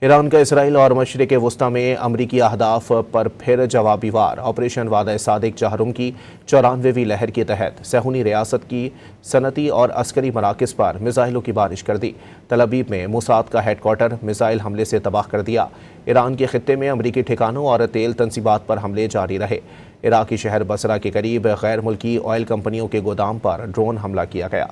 ایران کا اسرائیل اور مشرق وسطی میں امریکی اہداف پر پھر جوابی وار۔ آپریشن وعدہ صادق چہرم کی 94ویں لہر کے تحت صہیونی ریاست کی صنعتی اور عسکری مراکز پر میزائلوں کی بارش کر دی۔ تل ابیب میں موساد کا ہیڈ کوارٹر میزائل حملے سے تباہ کر دیا۔ ایران کے خطے میں امریکی ٹھکانوں اور تیل تنصیبات پر حملے جاری رہے۔ عراقی شہر بصرہ کے قریب غیر ملکی آئل کمپنیوں کے گودام پر ڈرون حملہ کیا گیا۔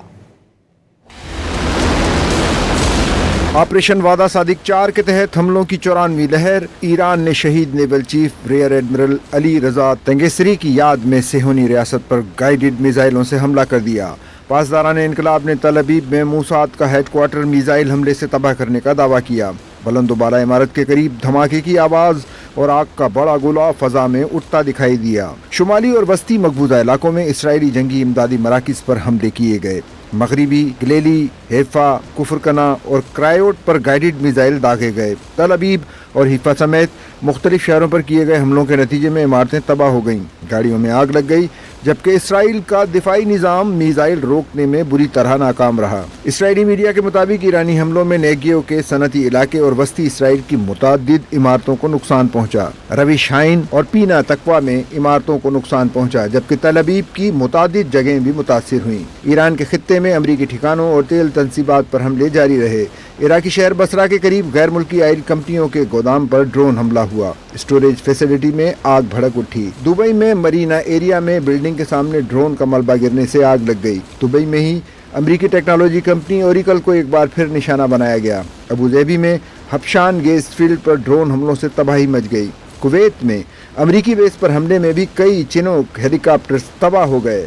آپریشن وعدہ صادق 4 کے تحت حملوں کی 94ویں لہر۔ ایران نے شہید naval chief rear admiral Ali Raza تنگیسری کی یاد میں صہیونی ریاست پر گائیڈڈ میزائلوں سے حملہ کر دیا۔ پاسداران انقلاب نے تل ابیب میں موساد کا ہیڈ کوارٹر میزائل حملے سے تباہ کرنے کا دعویٰ کیا۔ بلند و بالا عمارت کے قریب دھماکے کی آواز اور آگ کا بڑا گولا فضا میں اٹھتا دکھائی دیا۔ شمالی اور وسطی مقبوضہ علاقوں میں اسرائیلی جنگی امدادی مراکز پر حملے کیے گئے۔ مغربی گلیلی، حیفا، کفرکنا اور کرائیوٹ پر گائیڈڈ میزائل داغے گئے۔ تل ابیب اور حیفا سمیت مختلف شہروں پر کیے گئے حملوں کے نتیجے میں عمارتیں تباہ ہو گئیں، گاڑیوں میں آگ لگ گئی، جبکہ اسرائیل کا دفاعی نظام میزائل روکنے میں بری طرح ناکام رہا۔ اسرائیلی میڈیا کے مطابق ایرانی حملوں میں نیگیو کے صنعتی علاقے اور وسطی اسرائیل کی متعدد عمارتوں کو نقصان پہنچا۔ روی شائن اور پینا تقوا میں عمارتوں کو نقصان پہنچا، جبکہ تل ابیب کی متعدد جگہیں بھی متاثر ہوئیں۔ ایران کے خطے میں امریکی ٹھکانوں اور تیل تنصیبات پر حملے جاری رہے۔ عراقی شہر بصرہ کے قریب غیر ملکی آئل کمپنیوں کے گودام پر ڈرون حملہ ہوا۔ اسٹوریج فیسلٹی میں آگ بھڑک اٹھی۔ دبئی میں مرینا ایریا میں بلڈنگ کے سامنے ڈرون کا ملبہ گرنے سے آگ لگ گئی۔ دبئی میں ہی امریکی ٹیکنالوجی کمپنی اوریکل کو ایک بار پھر نشانہ بنایا گیا۔ ابوظہبی میں ہفشان گیس فیلڈ پر ڈرون حملوں سے تباہی مچ گئی۔ کویت میں امریکی بیس پر حملے میں بھی کئی چینوک ہیلی کاپٹرز تباہ ہو گئے۔